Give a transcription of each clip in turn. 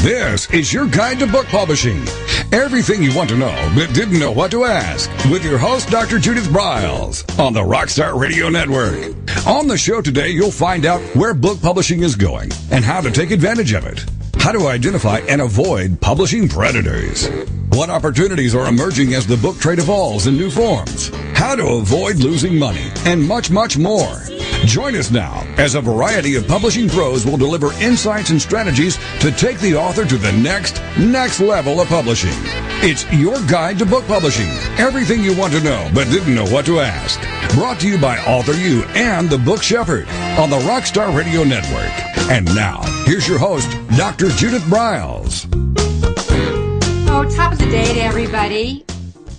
This is your guide to book publishing. Everything you want to know but didn't know what to ask with your host, Dr. Judith Briles, on the Rockstar Radio Network. On the show today, you'll find out where book publishing is going and how to take advantage of it. How to identify and avoid publishing predators. What opportunities are emerging as the book trade evolves in new forms. How to avoid losing money, and much, much more. Join us now as a variety of publishing pros will deliver insights and strategies to take the author to the next level of publishing. It's your guide to book publishing. Everything you want to know but didn't know what to ask. Brought to you by Author U and the Book Shepherd on the Rockstar Radio Network. And now, here's your host, Dr. Judith Briles. Oh, top of the day to everybody.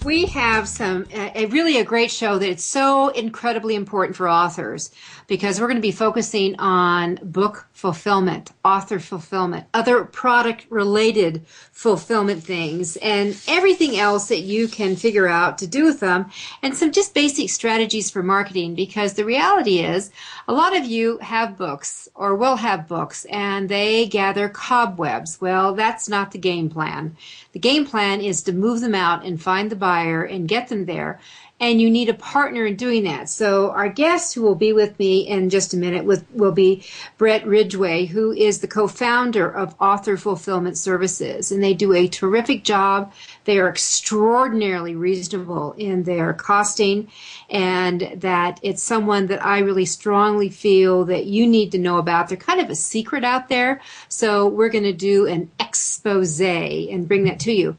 We have a great show that it's so incredibly important for authors because we're going to be focusing on book fulfillment, author fulfillment, other product-related fulfillment things, and everything else that you can figure out to do with them, and some just basic strategies for marketing, because the reality is a lot of you have books or will have books, and they gather cobwebs. Well, that's not the game plan. The game plan is to move them out and find the buyer and get them there. And you need a partner in doing that. So our guest who will be with me in just a minute will be Brett Ridgway, who is the co-founder of Author Fulfillment Services. And they do a terrific job. They are extraordinarily reasonable in their costing, and that it's someone that I really strongly feel that you need to know about. They're kind of a secret out there. So we're going to do an expose and bring that to you.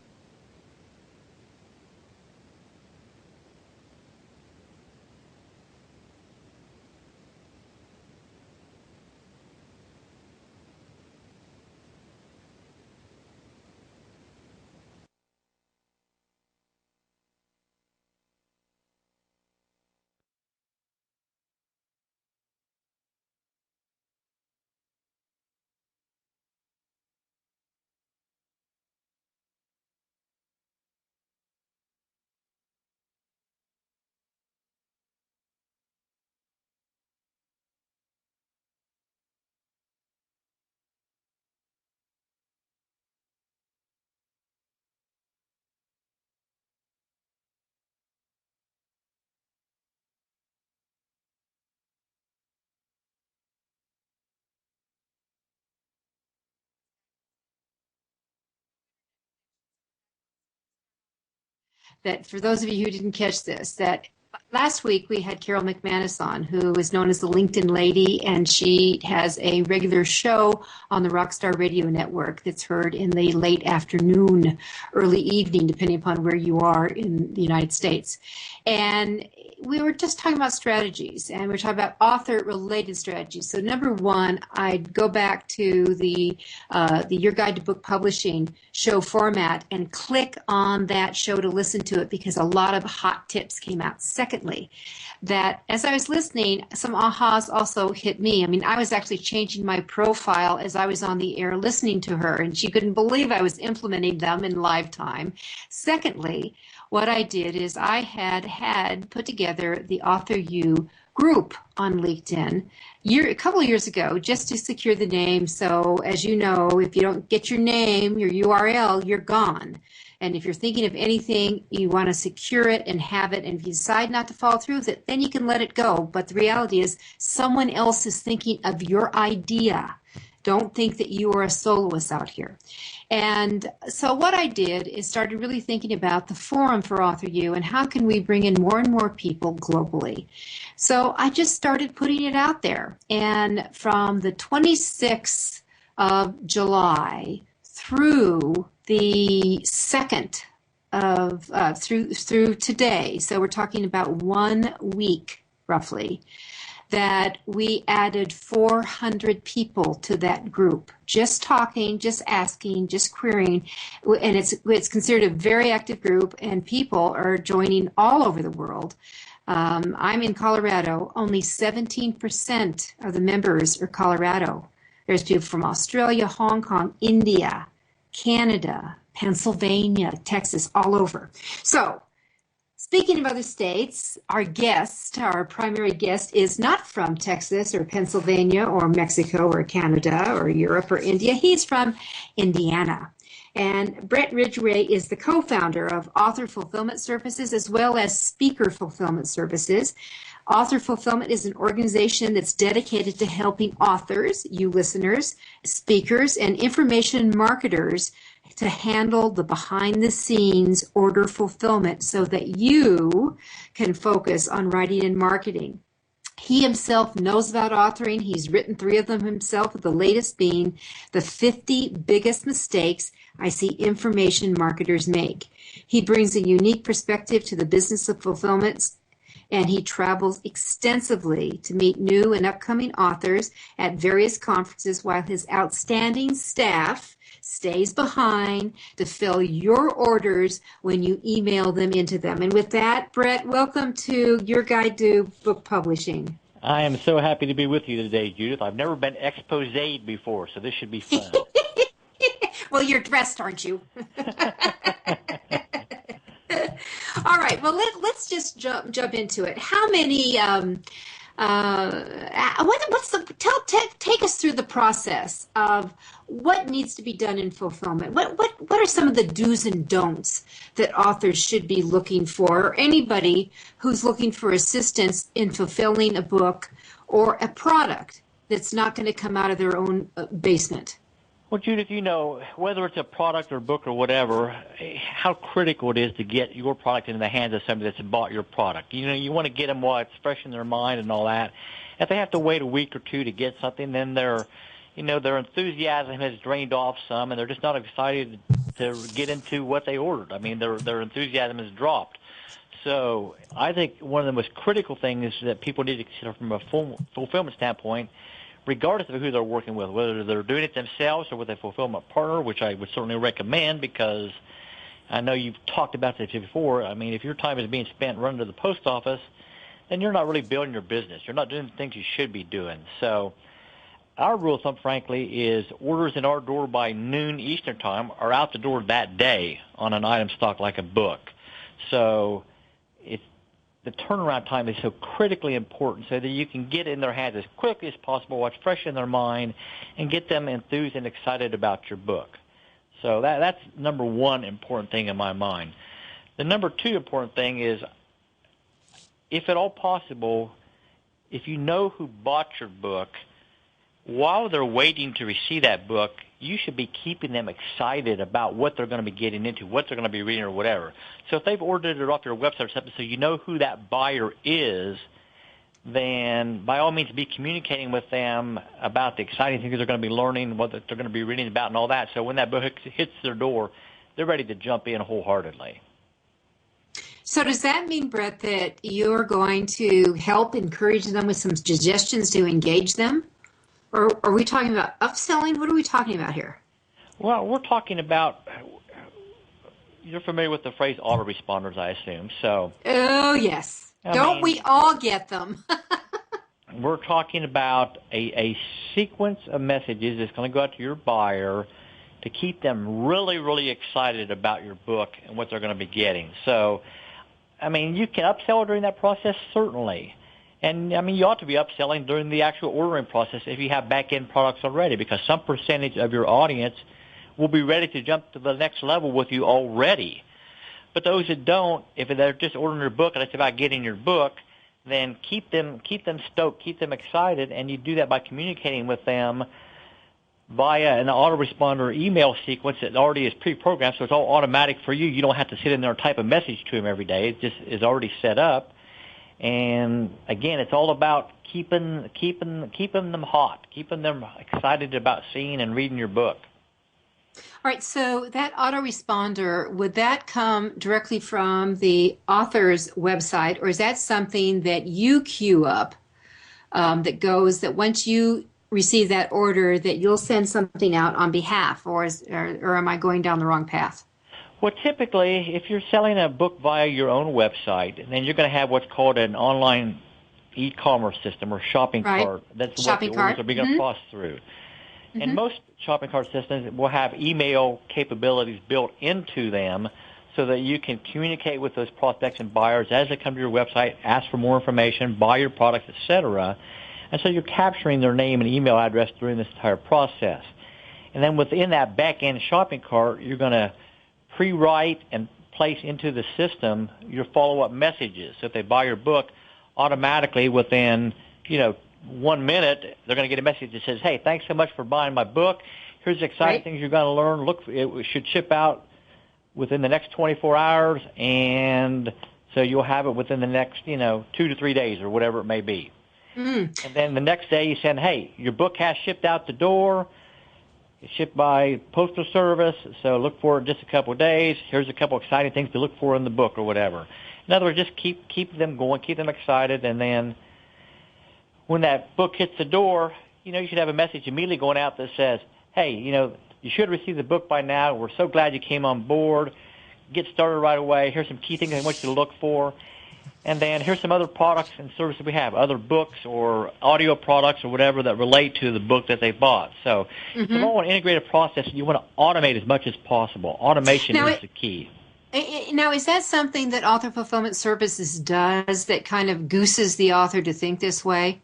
That for those of you who didn't catch this, that last week we had Carol McManus on, who is known as the LinkedIn Lady, and she has a regular show on the Rockstar Radio Network that's heard in the late afternoon, early evening, depending upon where you are in the United States. And we were just talking about strategies, and we're talking about author-related strategies. So number one, I'd go back to the Your Guide to Book Publishing show format and click on that show to listen to it, because a lot of hot tips came out. Secondly, that as I was listening, some ahas also hit me. I mean, I was actually changing my profile as I was on the air listening to her, and she couldn't believe I was implementing them in live time. Secondly, what I did is I had put together the Author U group on LinkedIn a couple of years ago, just to secure the name. So as you know, if you don't get your name, your URL, you're gone. And if you're thinking of anything, you want to secure it and have it. And if you decide not to follow through with it, then you can let it go. But the reality is someone else is thinking of your idea. Don't think that you are a soloist out here. And so what I did is started really thinking about the forum for Author U and how can we bring in more and more people globally. So I just started putting it out there. And from the 26th of July through the 2nd of through today, so we're talking about 1 week roughly, that we added 400 people to that group, just talking, just asking, just querying, and it's considered a very active group, and people are joining all over the world. I'm in Colorado. Only 17% of the members are Colorado. There's people from Australia, Hong Kong, India, Canada, Pennsylvania, Texas, all over. So Speaking of other states, our primary guest, is not from Texas or Pennsylvania or Mexico or Canada or Europe or India. He's from Indiana. And Brett Ridgway is the co-founder of Author Fulfillment Services as well as Speaker Fulfillment Services. Author Fulfillment is an organization that's dedicated to helping authors, you listeners, speakers, and information marketers to handle the behind-the-scenes order fulfillment so that you can focus on writing and marketing. He himself knows about authoring. He's written 3 of them himself, with the latest being the 50 biggest mistakes I see information marketers make. He brings a unique perspective to the business of fulfillment, and he travels extensively to meet new and upcoming authors at various conferences while his outstanding staff stays behind to fill your orders when you email them into them. And with that, Brett, welcome to your guide to book publishing. I am so happy to be with you today, Judith. I've never been exposed before, so this should be fun. Well, you're dressed, aren't you? All right. Well, let's just jump into it. How many? Take us through the process of what needs to be done in fulfillment. What are some of the do's and don'ts that authors should be looking for, or anybody who's looking for assistance in fulfilling a book or a product that's not going to come out of their own basement? Well, Judith, whether it's a product or book or whatever, how critical it is to get your product into the hands of somebody that's bought your product. You want to get them while it's fresh in their mind and all that. If they have to wait a week or 2 to get something, then their enthusiasm has drained off some, and they're just not excited to get into what they ordered. I mean, their enthusiasm has dropped. So I think one of the most critical things that people need to consider from a fulfillment standpoint, regardless of who they're working with, whether they're doing it themselves or with a fulfillment partner, which I would certainly recommend, because I know you've talked about this before. I mean, if your time is being spent running to the post office, then you're not really building your business. You're not doing the things you should be doing. So our rule of thumb, frankly, is orders in our door by noon Eastern time are out the door that day on an item stock like a book. So the turnaround time is so critically important so that you can get in their hands as quickly as possible, what's fresh in their mind, and get them enthused and excited about your book. So that's number one important thing in my mind. The number 2 important thing is, if at all possible, if you know who bought your book, while they're waiting to receive that book, you should be keeping them excited about what they're going to be getting into, what they're going to be reading or whatever. So if they've ordered it off your website or something so you know who that buyer is, then by all means be communicating with them about the exciting things they're going to be learning, what they're going to be reading about and all that. So when that book hits their door, they're ready to jump in wholeheartedly. So does that mean, Brett, that you're going to help encourage them with some suggestions to engage them? Or are we talking about upselling? What are we talking about here? Well, we're talking about, you're familiar with the phrase autoresponders, I assume. So. Oh, yes. Don't we all get them? We're talking about a sequence of messages that's going to go out to your buyer to keep them really, really excited about your book and what they're going to be getting. So, I mean, you can upsell during that process, certainly. And, I mean, you ought to be upselling during the actual ordering process if you have back-end products already, because some percentage of your audience will be ready to jump to the next level with you already. But those that don't, if they're just ordering your book and it's about getting your book, then keep them stoked, keep them excited, and you do that by communicating with them via an autoresponder email sequence that already is pre-programmed, so it's all automatic for you. You don't have to sit in there and type a message to them every day. It just is already set up. And again, it's all about keeping them hot, keeping them excited about seeing and reading your book. All right, so that autoresponder, would that come directly from the author's website, or is that something that you queue up that once you receive that order that you'll send something out on behalf, or am I going down the wrong path? Well, typically, if you're selling a book via your own website, then you're going to have what's called an online e-commerce system or shopping cart. That's what the orders are being going to cross through. And most shopping cart systems will have email capabilities built into them so that you can communicate with those prospects and buyers as they come to your website, ask for more information, buy your products, etc. And so you're capturing their name and email address during this entire process. And then within that back-end shopping cart, you're going to pre-write and place into the system your follow-up messages. So if they buy your book, automatically within, 1 minute, they're going to get a message that says, hey, thanks so much for buying my book. Here's the exciting things you're going to learn. Look, it should ship out within the next 24 hours, and so you'll have it within the next, 2 to 3 days or whatever it may be. And then the next day you send, hey, your book has shipped out the door. It's shipped by postal service, so look for it in just a couple of days. Here's a couple of exciting things to look for in the book or whatever. In other words, just keep them going, keep them excited, and then when that book hits the door, you should have a message immediately going out that says, hey, you should receive the book by now. We're so glad you came on board. Get started right away. Here's some key things I want you to look for. And then here's some other products and services we have, other books or audio products or whatever that relate to the book that they bought. So it's all an integrated process. You want to automate as much as possible. Automation is the key. Now, is that something that Author Fulfillment Services does that kind of gooses the author to think this way,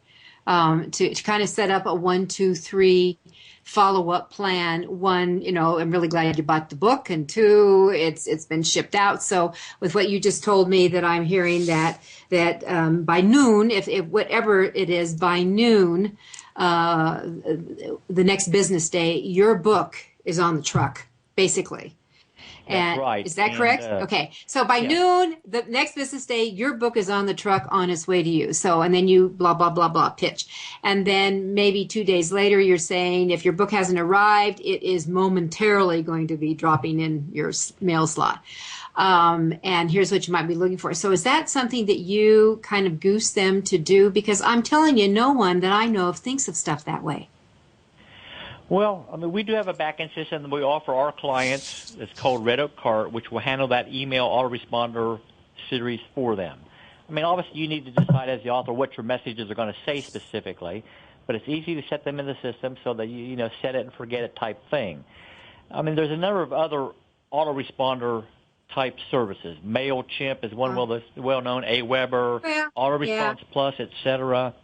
to kind of set up a 1, 2, 3 follow-up plan? 1, I'm really glad you bought the book, and 2, it's been shipped out. So with what you just told me, that I'm hearing that by noon, if whatever it is, by noon, the next business day, your book is on the truck, basically. That's right. Is that correct? Okay. So by noon, the next business day, your book is on the truck on its way to you. So, and then you blah, blah, blah, blah, pitch. And then maybe 2 days later, you're saying if your book hasn't arrived, it is momentarily going to be dropping in your mail slot. And here's what you might be looking for. So is that something that you kind of goose them to do? Because I'm telling you, no one that I know of thinks of stuff that way. Well, we do have a back-end system that we offer our clients. It's called Red Oak Cart, which will handle that email autoresponder series for them. Obviously, you need to decide as the author what your messages are going to say specifically, but it's easy to set them in the system so that you set it and forget it type thing. There's a number of other autoresponder type services. MailChimp is one well-known, Aweber, AutoResponse Plus, etc.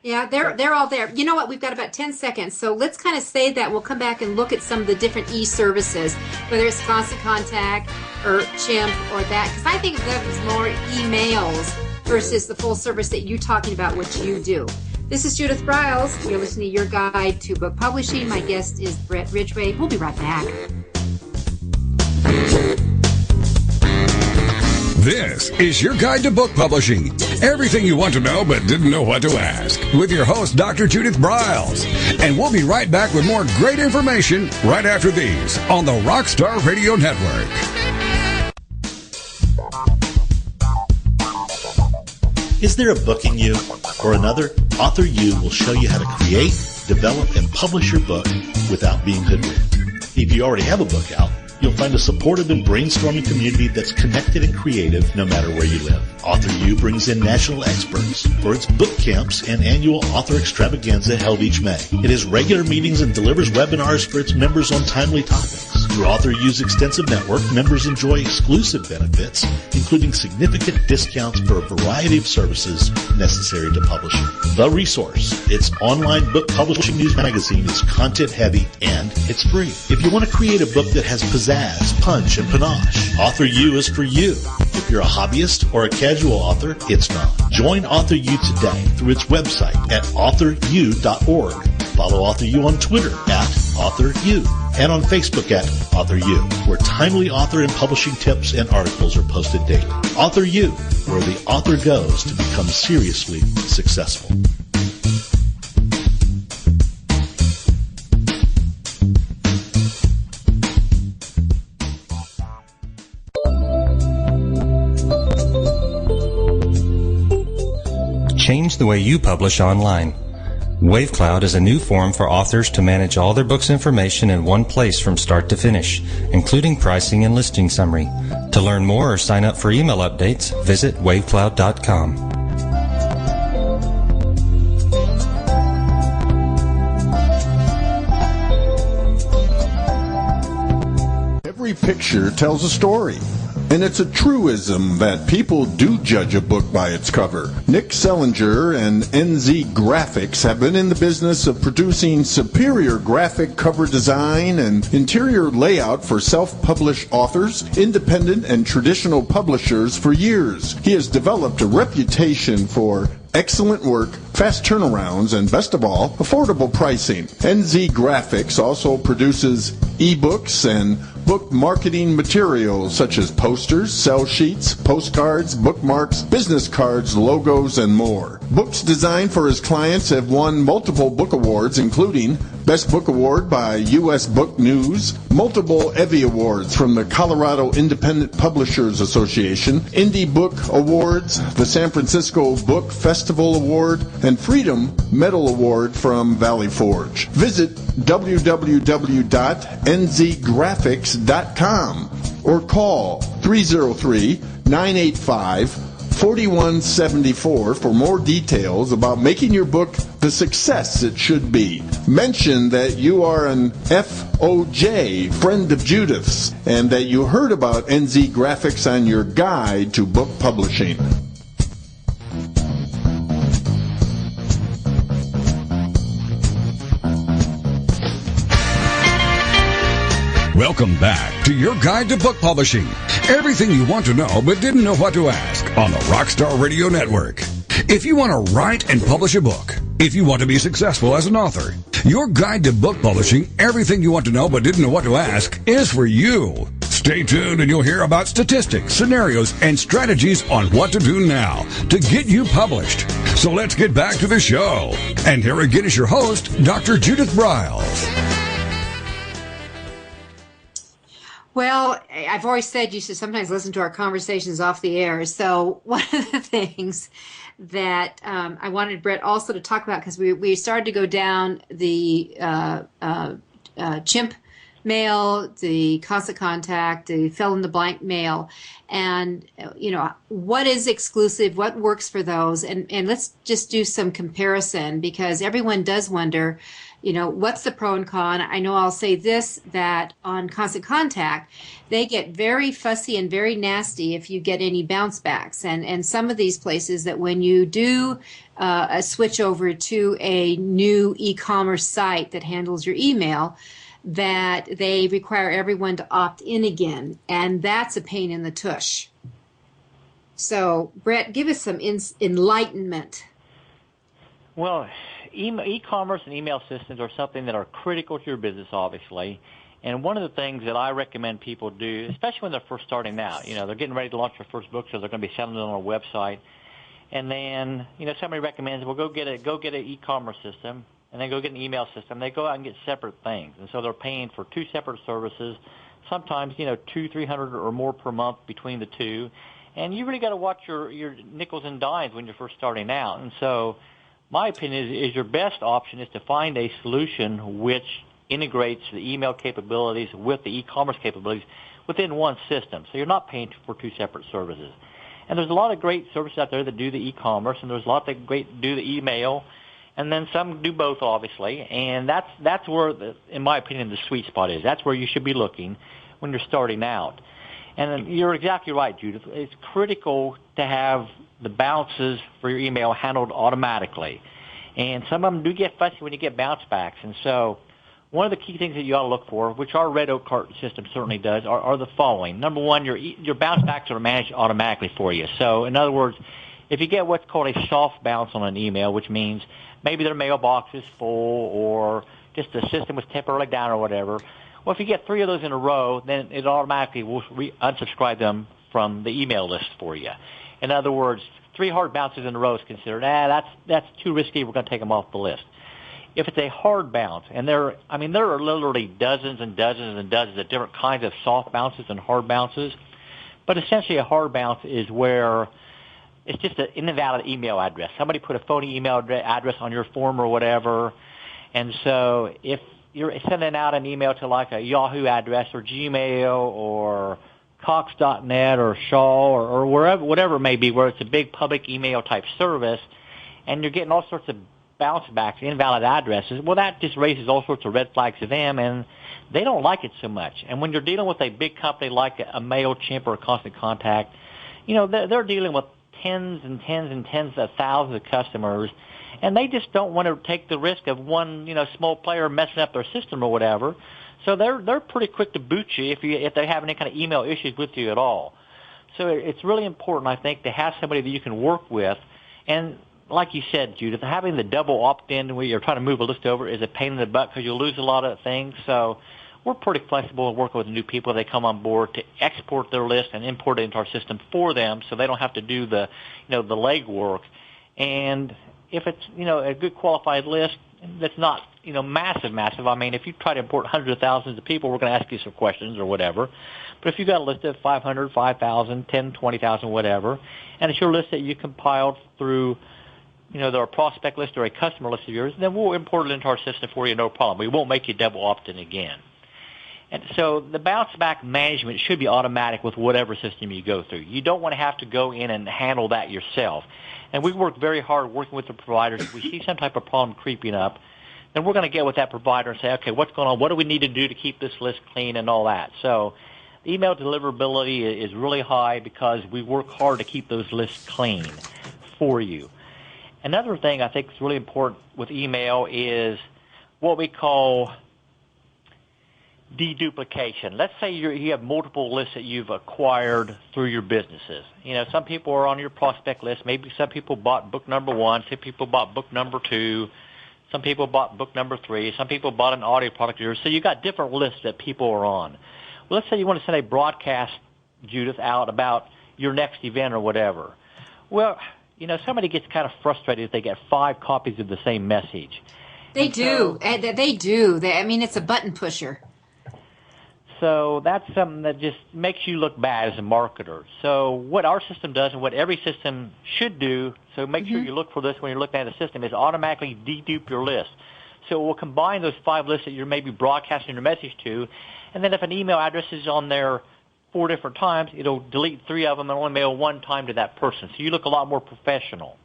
Yeah, they're all there. You know what? We've got about 10 seconds, so let's kind of say that. We'll come back and look at some of the different e-services, whether it's Constant Contact or Chimp or that, because I think of them as more emails versus the full service that you're talking about, what you do. This is Judith Briles. You're listening to Your Guide to Book Publishing. My guest is Brett Ridgway. We'll be right back. This is Your Guide to Book Publishing. Everything you want to know but didn't know what to ask. With your host, Dr. Judith Briles. And we'll be right back with more great information right after these on the Rockstar Radio Network. Is there a book in you or another? Author U will show you how to create, develop, and publish your book without being hoodwinked. If you already have a book out, you'll find a supportive and brainstorming community that's connected and creative no matter where you live. Author U brings in national experts for its book camps and annual author extravaganza held each May. It has regular meetings and delivers webinars for its members on timely topics. Through Author U's extensive network, members enjoy exclusive benefits, including significant discounts for a variety of services necessary to publishing. The Resource, its online book publishing news magazine, is content-heavy and it's free. If you want to create a book that has pizzazz, punch, and panache, Author U is for you. If you're a hobbyist or a casual author, it's not. Join Author U today through its website at authoru.org. Follow Author U on Twitter at AuthorU and on Facebook at Author U, where timely author and publishing tips and articles are posted daily. Author U, where the author goes to become seriously successful. Change the way you publish online. WaveCloud is a new forum for authors to manage all their books' information in one place from start to finish, including pricing and listing summary. To learn more or sign up for email updates, visit wavecloud.com. Every Every picture tells a story. And it's a truism that people do judge a book by its cover. Nick Sellinger and NZ Graphics have been in the business of producing superior graphic cover design and interior layout for self-published authors, independent and traditional publishers for years. He has developed a reputation for excellent work, fast turnarounds, and best of all, affordable pricing. NZ Graphics also produces ebooks and book marketing materials such as posters, sell sheets, postcards, bookmarks, business cards, logos, and more. Books designed for his clients have won multiple book awards, including Best Book Award by U.S. Book News, multiple Evie Awards from the Colorado Independent Publishers Association, Indie Book Awards, the San Francisco Book Festival Award, and Freedom Medal Award from Valley Forge. Visit www.nzgraphics.com or call 303-985-4174 for more details about making your book the success it should be. Mention that you are an FOJ, friend of Judith's, and that you heard about NZ Graphics on your guide to book publishing. Welcome back to your guide to book publishing. Everything you want to know but didn't know what to ask on the Rockstar Radio Network. If you want to write and publish a book, if you want to be successful as an author, your guide to book publishing, everything you want to know but didn't know what to ask, is for you. Stay tuned and you'll hear about statistics, scenarios, and strategies on what to do now to get you published. So let's get back to the show. And here again is your host, Dr. Judith Briles. Well, I've always said you should sometimes listen to our conversations off the air. So one of the things that I wanted Brett also to talk about, because we started to go down the chimp mail, the constant contact, the fill in the blank mail, and what is exclusive, what works for those, and let's just do some comparison, because everyone does wonder, what's the pro and con? I know I'll say this, that on Constant Contact, they get very fussy and very nasty if you get any bounce backs. And some of these places that when you do a switch over to a new e-commerce site that handles your email, that they require everyone to opt in again. And that's a pain in the tush. So, Brett, give us some enlightenment. Well, e-commerce and email systems are something that are critical to your business, obviously. And one of the things that I recommend people do, especially when they're first starting out, they're getting ready to launch their first book, so they're going to be selling it on a website. And then, somebody recommends, well, go get an e-commerce system, and then go get an email system. They go out and get separate things. And so they're paying for two separate services, sometimes, $200-300 or more per month between the two. And you really got to watch your nickels and dimes when you're first starting out. And so my opinion is your best option is to find a solution which integrates the email capabilities with the e-commerce capabilities within one system. So you're not paying for two separate services. And there's a lot of great services out there that do the e-commerce, and there's a lot that do the email, and then some do both, obviously. And that's where, in my opinion, the sweet spot is. That's where you should be looking when you're starting out. And you're exactly right, Judith. It's critical to have the bounces for your email handled automatically. And some of them do get fussy when you get bounce backs. And so one of the key things that you ought to look for, which our Red Oak Cart system certainly does, are the following. Number one, your bounce backs are managed automatically for you. So in other words, if you get what's called a soft bounce on an email, which means maybe their mailbox is full or just the system was temporarily down or whatever, well, if you get 3 of those in a row, then it automatically will unsubscribe them from the email list for you. In other words, 3 hard bounces in a row is considered, that's too risky, we're going to take them off the list. If it's a hard bounce, and there are literally dozens and dozens and dozens of different kinds of soft bounces and hard bounces, but essentially a hard bounce is where it's just an invalid email address. Somebody put a phony email address on your form or whatever, and so if you're sending out an email to like a Yahoo address or Gmail or Cox.net or Shaw or whatever it may be, where it's a big public email type service, and you're getting all sorts of bounce backs, invalid addresses, well, that just raises all sorts of red flags to them, and they don't like it so much. And when you're dealing with a big company like a MailChimp or a Constant Contact, they're dealing with tens and tens and tens of thousands of customers, and they just don't want to take the risk of one, small player messing up their system or whatever. So they're pretty quick to boot you if they have any kind of email issues with you at all. So it's really important, I think, to have somebody that you can work with. And like you said, Judith, having the double opt-in where you're trying to move a list over is a pain in the butt because you'll lose a lot of things. So we're pretty flexible in working with new people. They come on board to export their list and import it into our system for them, so they don't have to do the legwork. And if it's a good qualified list that's not massive. I mean, if you try to import hundreds of thousands of people, we're going to ask you some questions or whatever. But if you've got a list of 500, 5,000, 10, 20,000, whatever, and it's your list that you compiled through their prospect list or a customer list of yours, then we'll import it into our system for you, no problem. We won't make you double opt-in again. And so the bounce back management should be automatic with whatever system you go through. You don't want to have to go in and handle that yourself. And we work very hard working with the providers. If we see some type of problem creeping up, then we're going to get with that provider and say, okay, what's going on? What do we need to do to keep this list clean and all that? So email deliverability is really high because we work hard to keep those lists clean for you. Another thing I think is really important with email is what we call deduplication. Let's say you have multiple lists that you've acquired through your businesses. Some people are on your prospect list. Maybe some people bought book number 1. Some people bought book number 2. Some people bought book number 3. Some people bought an audio product of yours. So you got different lists that people are on. Well, let's say you want to send a broadcast, Judith, out about your next event or whatever. Well, somebody gets kind of frustrated if they get 5 copies of the same message. They do. It's a button pusher. So that's something that just makes you look bad as a marketer. So what our system does and what every system should do, so make sure you look for this when you're looking at a system, is automatically dedupe your list. So it will combine those 5 lists that you're maybe broadcasting your message to, and then if an email address is on there 4 different times, it'll delete 3 of them and only mail 1 time to that person. So you look a lot more professional.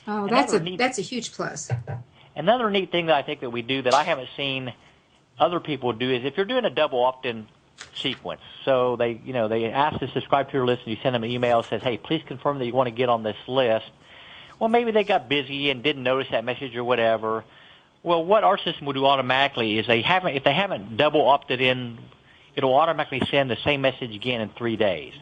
Oh, that's a huge plus. Another neat thing that I think that we do that I haven't seen other people do is if you're doing a double opt-in sequence, so they ask to subscribe to your list and you send them an email that says, hey, please confirm that you want to get on this list. Well, maybe they got busy and didn't notice that message or whatever. Well, what our system will do automatically is if they haven't double opted in, it'll automatically send the same message again in 3 days.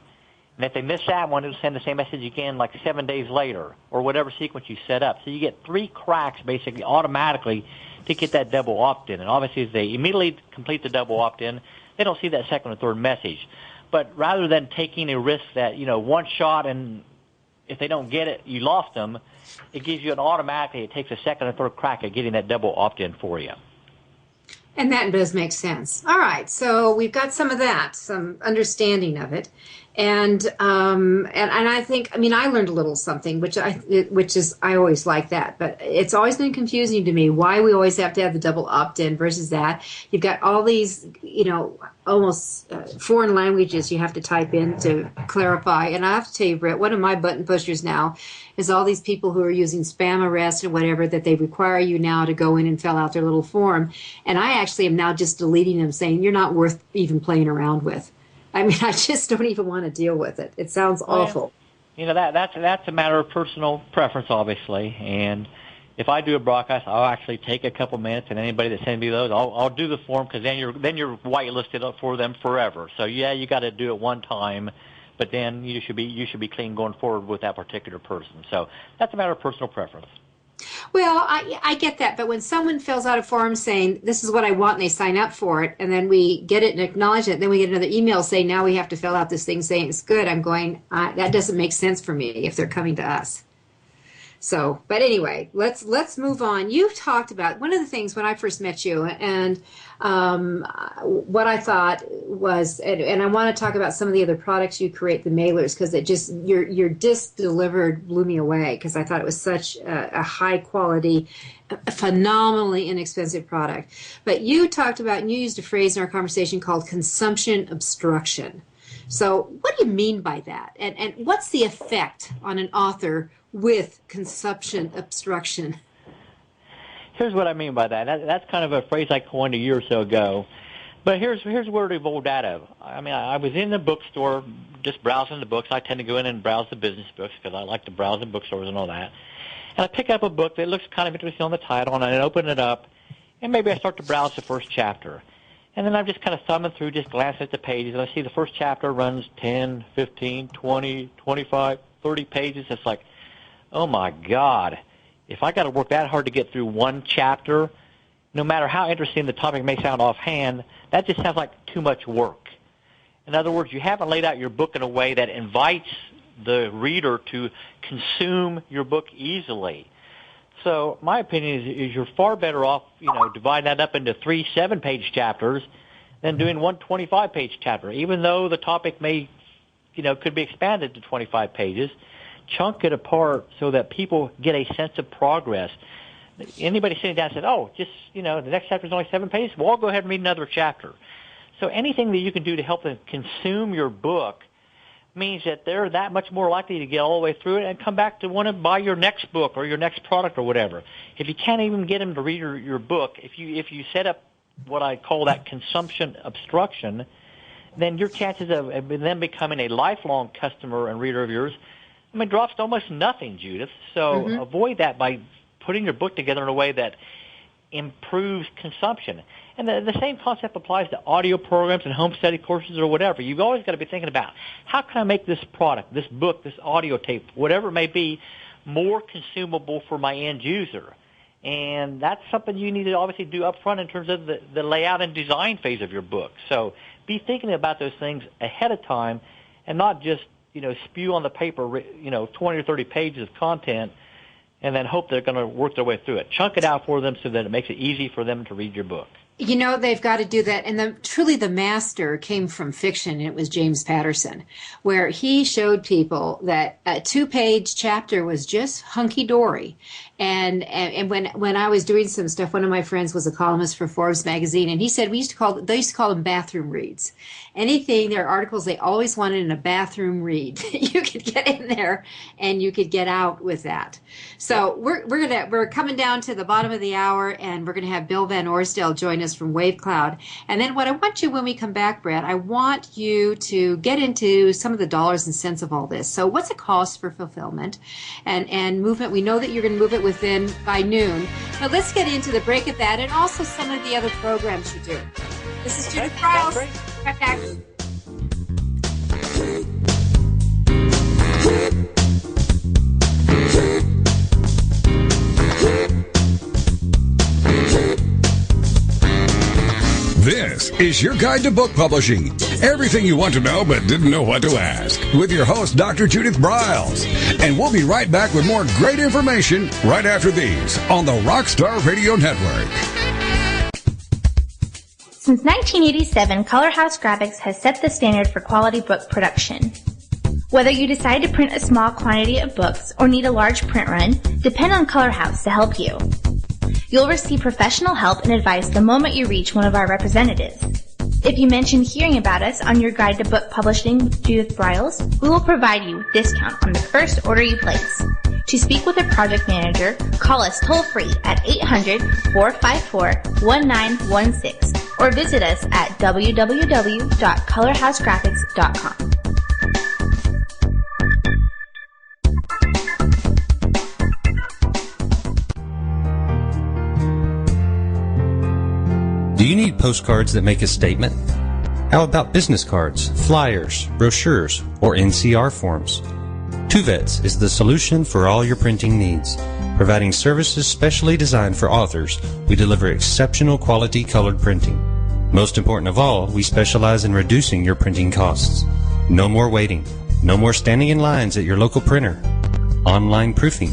And if they miss that one, it'll send the same message again like 7 days later or whatever sequence you set up. So you get 3 cracks basically automatically to get that double opt-in. And obviously, if they immediately complete the double opt-in, they don't see that second or third message. But rather than taking a risk that, one shot and if they don't get it, you lost them, it gives you it takes a second or third crack at getting that double opt-in for you. And that does make sense. All right, so we've got some of that, some understanding of it. And I think, I learned a little something, which is I always like that, but it's always been confusing to me why we always have to have the double opt-in versus that. You've got all these, almost foreign languages you have to type in to clarify. And I have to tell you, Brett, one of my button pushers now is all these people who are using spam arrest or whatever that they require you now to go in and fill out their little form. And I actually am now just deleting them, saying you're not worth even playing around with. I just don't even want to deal with it. It sounds awful. That's a matter of personal preference, obviously. And if I do a broadcast, I'll actually take a couple minutes, and anybody that sends me those, I'll do the form because then you're whitelisted up for them forever. So yeah, you got to do it one time, but then you should be clean going forward with that particular person. So that's a matter of personal preference. Well, I get that, but when someone fills out a form saying, this is what I want, and they sign up for it, and then we get it and acknowledge it, then we get another email saying, now we have to fill out this thing saying it's good, I'm going, that doesn't make sense for me if they're coming to us. So, but anyway, let's move on. You talked about one of the things when I first met you, and what I thought was, and I want to talk about some of the other products you create, the mailers, because it just your disc delivered blew me away because I thought it was such a high quality, phenomenally inexpensive product. But you talked about, and you used a phrase in our conversation called consumption obstruction. So what do you mean by that? And what's the effect on an author with consumption obstruction? here's what I mean by that. That's kind of a phrase I coined a year or so ago. But here's where it evolved out of. I mean, I was in the bookstore just browsing the books. I tend to go in and browse the business books because I like to browse in bookstores and all that. And I pick up a book that looks kind of interesting on the title, and I open it up, and maybe I start to browse the first chapter. And then I'm just kind of thumbing through, just glancing at the pages, and I see the first chapter runs 10, 15, 20, 25, 30 pages. It's like, oh, my God, if I got to work that hard to get through one chapter, no matter how interesting the topic may sound offhand, that just sounds like too much work. In other words, you haven't laid out your book in a way that invites the reader to consume your book easily. So my opinion is you're far better off, dividing that up into 3 7-page chapters than doing one 25-page chapter. Even though the topic may, could be expanded to 25 pages, chunk it apart so that people get a sense of progress. Anybody sitting down said, the next chapter is only 7 pages, well, I'll go ahead and read another chapter. So anything that you can do to help them consume your book means that they're that much more likely to get all the way through it and come back to want to buy your next book or your next product or whatever. If you can't even get them to read your book, if you set up what I call that consumption obstruction, then your chances of them becoming a lifelong customer and reader of yours, drops to almost nothing, Judith. So avoid that by putting your book together in a way that improves consumption. And the same concept applies to audio programs and home study courses or whatever. You've always got to be thinking about, how can I make this product, this book, this audio tape, whatever it may be, more consumable for my end user? And that's something you need to obviously do up front in terms of the layout and design phase of your book. So be thinking about those things ahead of time and not just, spew on the paper, 20 or 30 pages of content and then hope they're going to work their way through it. Chunk it out for them so that it makes it easy for them to read your book. They've got to do that. And truly the master came from fiction, and it was James Patterson, where he showed people that a 2-page chapter was just hunky-dory. And when I was doing some stuff, one of my friends was a columnist for Forbes magazine, and he said they used to call them bathroom reads. Anything, there are articles they always wanted in a bathroom read. You could get in there and you could get out with that. So we're coming down to the bottom of the hour, and we're gonna have Bill Van Orsdale join us from WaveCloud. And then what I want you, when we come back, Brett, I want you to get into some of the dollars and cents of all this. So what's the cost for fulfillment and movement? We know that you're going to move it by noon. Now let's get into the break of that and also some of the other programs you do. This is Judith Briles. Right back. This is your guide to book publishing. Everything you want to know but didn't know what to ask. With your host, Dr. Judith Briles. And we'll be right back with more great information right after these on the Rockstar Radio Network. Since 1987, Color House Graphics has set the standard for quality book production. Whether you decide to print a small quantity of books or need a large print run, depend on Color House to help you. You'll receive professional help and advice the moment you reach one of our representatives. If you mention hearing about us on your guide to book publishing with Judith Briles, we will provide you a discount on the first order you place. To speak with a project manager, call us toll-free at 800-454-1916 or visit us at www.colorhousegraphics.com. Do you need postcards that make a statement? How about business cards, flyers, brochures, or NCR forms? Tuvets is the solution for all your printing needs. Providing services specially designed for authors, we deliver exceptional quality colored printing. Most important of all, we specialize in reducing your printing costs. No more waiting. No more standing in lines at your local printer. Online proofing.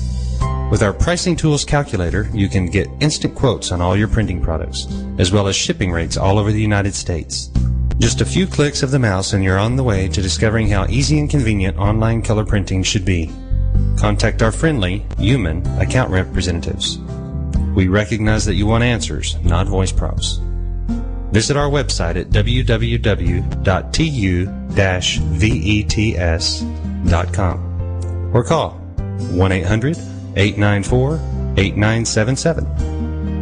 With our pricing tools calculator, you can get instant quotes on all your printing products, as well as shipping rates all over the United States. Just a few clicks of the mouse and you're on the way to discovering how easy and convenient online color printing should be. Contact our friendly, human account representatives. We recognize that you want answers, not voice prompts. Visit our website at www.tu-vets.com or call 1-800-894-8977.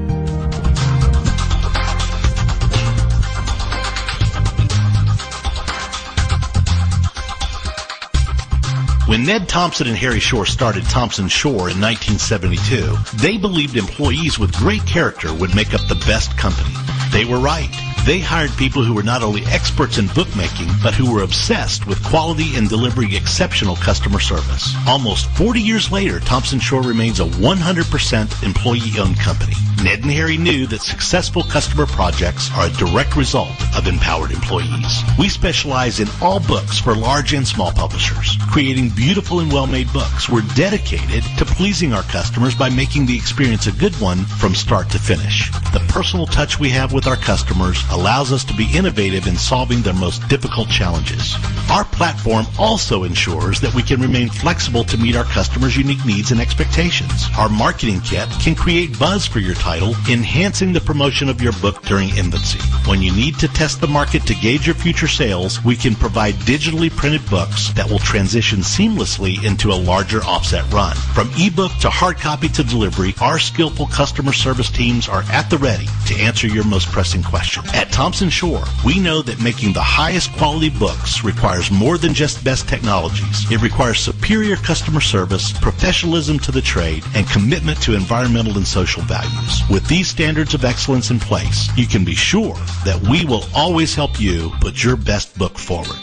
When Ned Thompson and Harry Shore started Thompson Shore in 1972, they believed employees with great character would make up the best company. They were right. They hired people who were not only experts in bookmaking, but who were obsessed with quality and delivering exceptional customer service. Almost 40 years later, Thompson Shore remains a 100% employee-owned company. Ned and Harry knew that successful customer projects are a direct result of empowered employees. We specialize in all books for large and small publishers, creating beautiful and well-made books. We're dedicated to pleasing our customers by making the experience a good one from start to finish. The personal touch we have with our customers allows us to be innovative in solving their most difficult challenges. Our platform also ensures that we can remain flexible to meet our customers' unique needs and expectations. Our marketing kit can create buzz for your title, enhancing the promotion of your book during infancy. When you need to test the market to gauge your future sales, we can provide digitally printed books that will transition seamlessly into a larger offset run. From ebook to hard copy to delivery, our skillful customer service teams are at the ready to answer your most pressing question. At Thompson Shore, we know that making the highest quality books requires more than just best technologies. It requires superior customer service, professionalism to the trade, and commitment to environmental and social values. With these standards of excellence in place, you can be sure that we will always help you put your best book forward.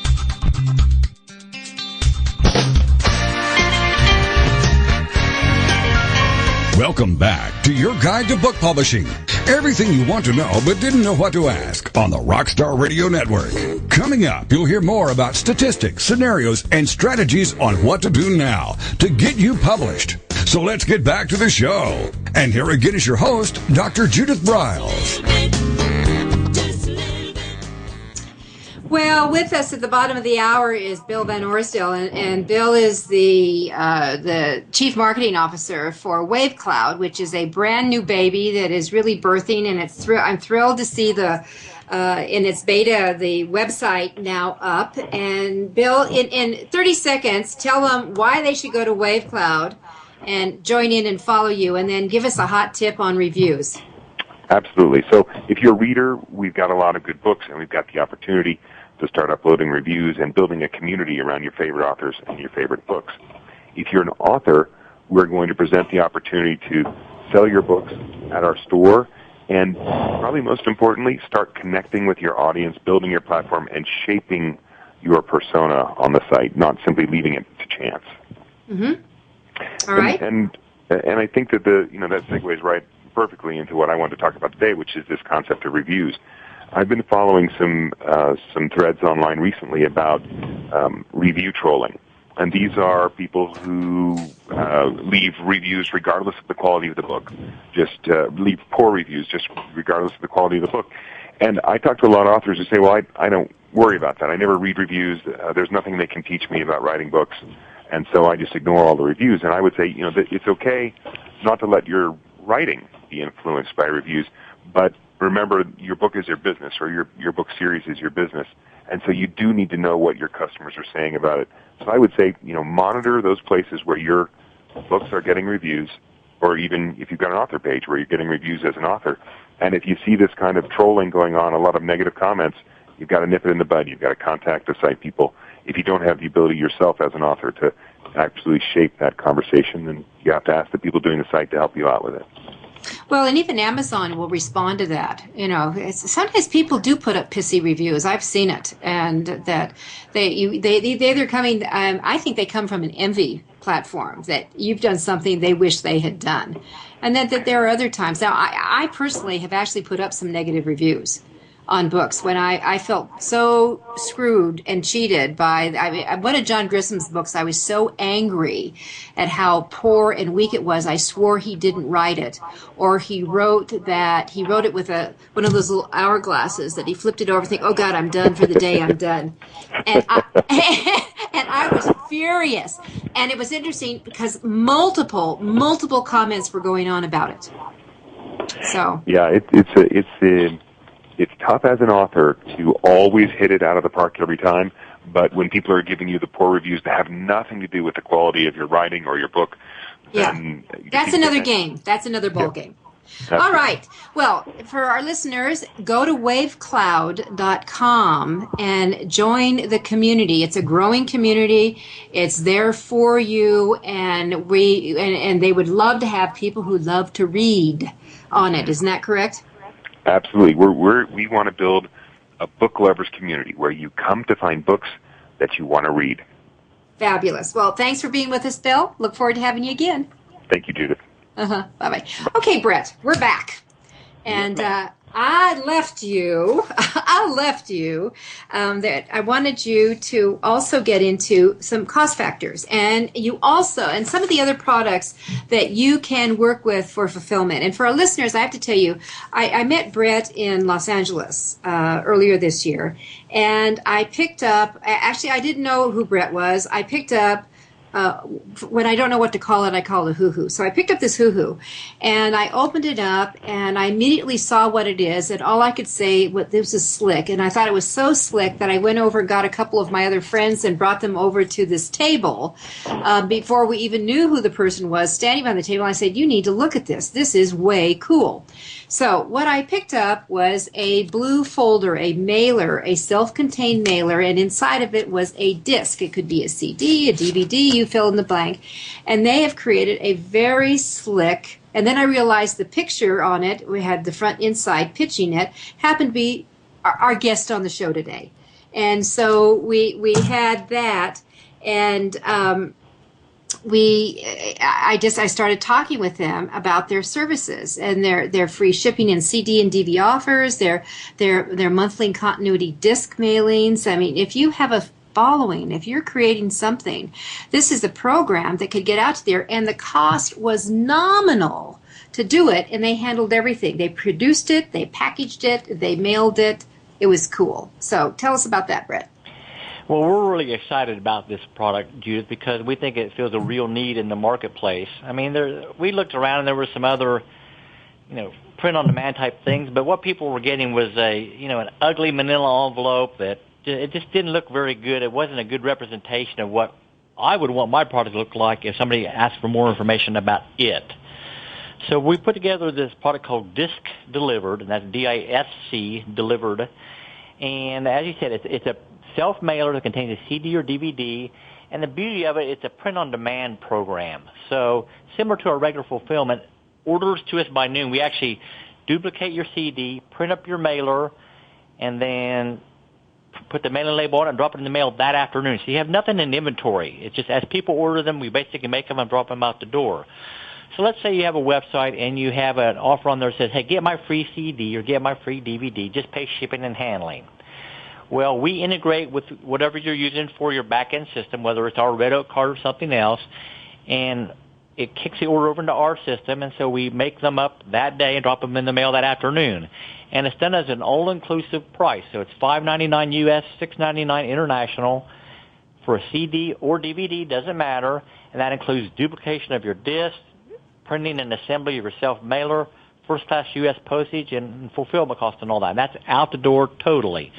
Welcome back to your guide to book publishing. Everything you want to know but didn't know what to ask on the Rockstar Radio Network. Coming up, you'll hear more about statistics, scenarios, and strategies on what to do now to get you published. So let's get back to the show. And here again is your host, Dr. Judith Briles. Well, with us at the bottom of the hour is Bill Van Orsdale, and Bill is the Chief Marketing Officer for WaveCloud, which is a brand new baby that is really birthing, and I'm thrilled to see in its beta the website now up. And Bill, in 30 seconds, tell them why they should go to WaveCloud and join in and follow you, and then give us a hot tip on reviews. Absolutely. So if you're a reader, we've got a lot of good books, and we've got the opportunity to start uploading reviews and building a community around your favorite authors and your favorite books. If you're an author, we're going to present the opportunity to sell your books at our store, and probably most importantly, start connecting with your audience, building your platform, and shaping your persona on the site, not simply leaving it to chance. Mm-hmm. All right. And I think that that segues right perfectly into what I want to talk about today, which is this concept of reviews. I've been following some threads online recently about review trolling, and these are people who leave reviews regardless of the quality of the book, just leave poor reviews just regardless of the quality of the book. And I talk to a lot of authors who say, well, I don't worry about that. I never read reviews. There's nothing they can teach me about writing books, and so I just ignore all the reviews. And I would say, that it's okay not to let your writing be influenced by reviews, but remember, your book is your business, or your book series is your business, and so you do need to know what your customers are saying about it. So I would say, monitor those places where your books are getting reviews, or even if you've got an author page where you're getting reviews as an author. And if you see this kind of trolling going on, a lot of negative comments, you've got to nip it in the bud. You've got to contact the site people. If you don't have the ability yourself as an author to actually shape that conversation, then you have to ask the people doing the site to help you out with it. Well, and even Amazon will respond to that. Sometimes people do put up pissy reviews. I've seen it, and that they're coming. I think they come from an envy platform, that you've done something they wish they had done, and that there are other times. Now, I personally have actually put up some negative reviews on books when I felt so screwed and cheated by one of John Grissom's books. I was so angry at how poor and weak it was. I swore he didn't write it, or he wrote it with one of those little hourglasses that he flipped it over, think, oh God, I'm done for the day, I'm done. And I was furious. And it was interesting because multiple comments were going on about it. So yeah, it's tough as an author to always hit it out of the park every time, but when people are giving you the poor reviews that have nothing to do with the quality of your writing or your book, yeah, that's another game. That's another ball game. All right. Well, for our listeners, go to wavecloud.com and join the community. It's a growing community. It's there for you, and and they would love to have people who love to read on it. Isn't that correct? Absolutely. We want to build a book lovers community where you come to find books that you want to read. Fabulous. Well, thanks for being with us, Bill. Look forward to having you again. Thank you, Judith. Bye-bye. Okay, Brett, we're back. And I left you that I wanted you to also get into some cost factors. And you also, and some of the other products that you can work with for fulfillment. And for our listeners, I have to tell you, I met Brett in Los Angeles earlier this year. And I picked up, actually, I didn't know who Brett was. I picked up, when I don't know what to call it, I call it a hoo-hoo. So I picked up this hoo-hoo, and I opened it up, and I immediately saw what it is, and all I could say was this is slick. And I thought it was so slick that I went over and got a couple of my other friends and brought them over to this table before we even knew who the person was standing behind the table. I said, you need to look at this. This is way cool. So what I picked up was a blue folder, a mailer, a self-contained mailer, and inside of it was a disc. It could be a CD, a DVD, you fill in the blank. And they have created a very slick, and then I realized the picture on it, we had the front inside pitching it, happened to be our guest on the show today. And so we had that, and I started talking with them about their services and their free shipping and CD and DV offers, their monthly continuity disc mailings. I mean, if you have a following, if you're creating something, this is a program that could get out there, and the cost was nominal to do it, and they handled everything. They produced it, they packaged it, they mailed it. It was cool. So tell us about that, Brett. Well, we're really excited about this product, Judith, because we think it fills a real need in the marketplace. I mean, we looked around and there were some other, print-on-demand type things, but what people were getting was an ugly manila envelope that it just didn't look very good. It wasn't a good representation of what I would want my product to look like if somebody asked for more information about it. So we put together this product called Disc Delivered, and that's D-I-S-C, Delivered. And as you said, it's a self-mailer that contains a CD or DVD, and the beauty of it, it's a print-on-demand program. So similar to our regular fulfillment, orders to us by noon. We actually duplicate your CD, print up your mailer, and then put the mailing label on it and drop it in the mail that afternoon. So you have nothing in inventory. It's just as people order them, we basically make them and drop them out the door. So let's say you have a website and you have an offer on there that says, hey, get my free CD or get my free DVD, just pay shipping and handling. Well, we integrate with whatever you're using for your back-end system, whether it's our Red Oak card or something else, and it kicks the order over into our system, and so we make them up that day and drop them in the mail that afternoon. And it's done as an all-inclusive price, so it's $5.99 U.S., $6.99 international for a CD or DVD, doesn't matter, and that includes duplication of your disc, printing and assembly of your self-mailer, first-class U.S. postage, and fulfillment cost and all that. And that's out the door totally.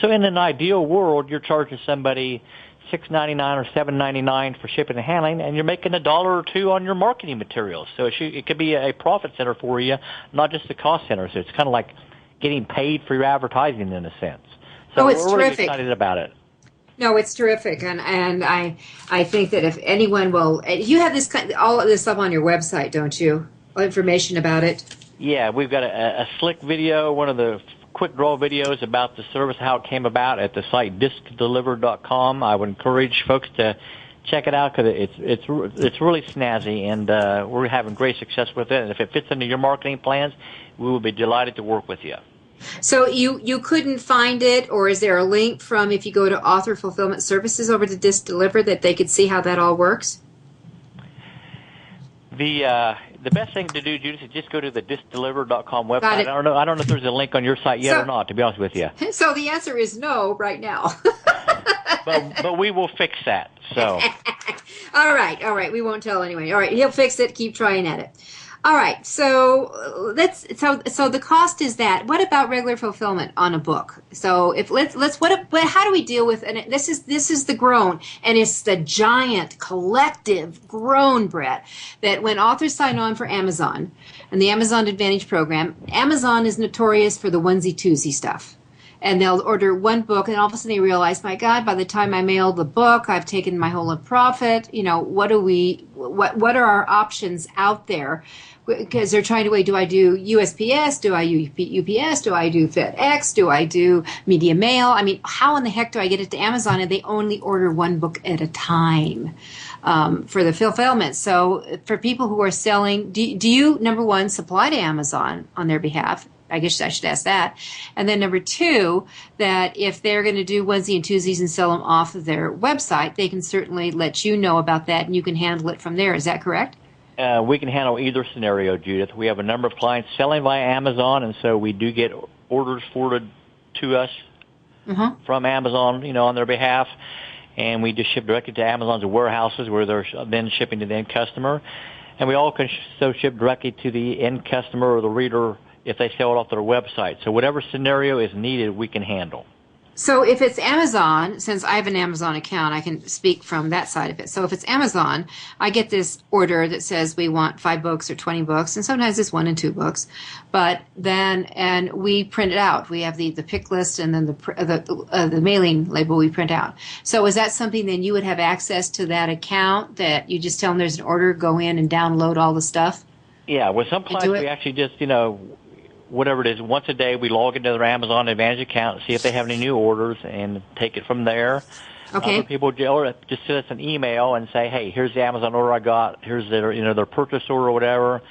So in an ideal world, you're charging somebody $6.99 or $7.99 for shipping and handling, and you're making $1 or $2 on your marketing materials. So it could be a profit center for you, not just a cost center. So it's kind of like getting paid for your advertising in a sense. So it's we're really terrific. excited about it. No, it's terrific, and I think that if anyone will, you have all of this up on your website, don't you? Information about it. Yeah, we've got a slick video, one of the quick draw videos about the service, how it came about at the site discdelivered.com. I would encourage folks to check it out because it's really snazzy, and we're having great success with it. And if it fits into your marketing plans, we will be delighted to work with you. So you couldn't find it, or is there a link from if you go to Author Fulfillment Services over to Disc Delivered that they could see how that all works? The best thing to do, Judith, is just go to the discdelivered.com website. Got it. I don't know if there's a link on your site yet or not, to be honest with you. So the answer is no right now. but we will fix that. So. All right. We won't tell anyway. All right, he'll fix it. Keep trying at it. All right, so so the cost is that. What about regular fulfillment on a book? So if how do we deal with, and this is the groan, and it's the giant collective groan, Brett, that when authors sign on for Amazon and the Amazon Advantage program, Amazon is notorious for the onesie-twosie stuff. And they'll order one book, and all of a sudden they realize, my God, by the time I mail the book, I've taken my whole profit. You know, what are our options out there? Because they're trying to weigh, do I do USPS? Do I do UPS? Do I do FedEx? Do I do Media Mail? I mean, how in the heck do I get it to Amazon? And they only order one book at a time for the fulfillment. So for people who are selling, do you, number one, supply to Amazon on their behalf? I guess I should ask that. And then number two, that if they're going to do onesie and twosies and sell them off of their website, they can certainly let you know about that, and you can handle it from there. Is that correct? We can handle either scenario, Judith. We have a number of clients selling via Amazon, and so we do get orders forwarded to us from Amazon, on their behalf, and we just ship directly to Amazon's warehouses where they're then shipping to the end customer. And we also ship directly to the end customer or the reader if they sell it off their website. So whatever scenario is needed, we can handle. So if it's Amazon, since I have an Amazon account, I can speak from that side of it. So if it's Amazon, I get this order that says we want 5 books or 20 books, and sometimes it's 1 and 2 books. But then, and we print it out. We have the pick list and then the mailing label we print out. So is that something then you would have access to that account that you just tell them there's an order, go in and download all the stuff? Yeah, with some clients we actually just, whatever it is, once a day we log into their Amazon Advantage account and see if they have any new orders and take it from there. Okay. Other people just send us an email and say, hey, here's the Amazon order I got, here's their purchase order or whatever,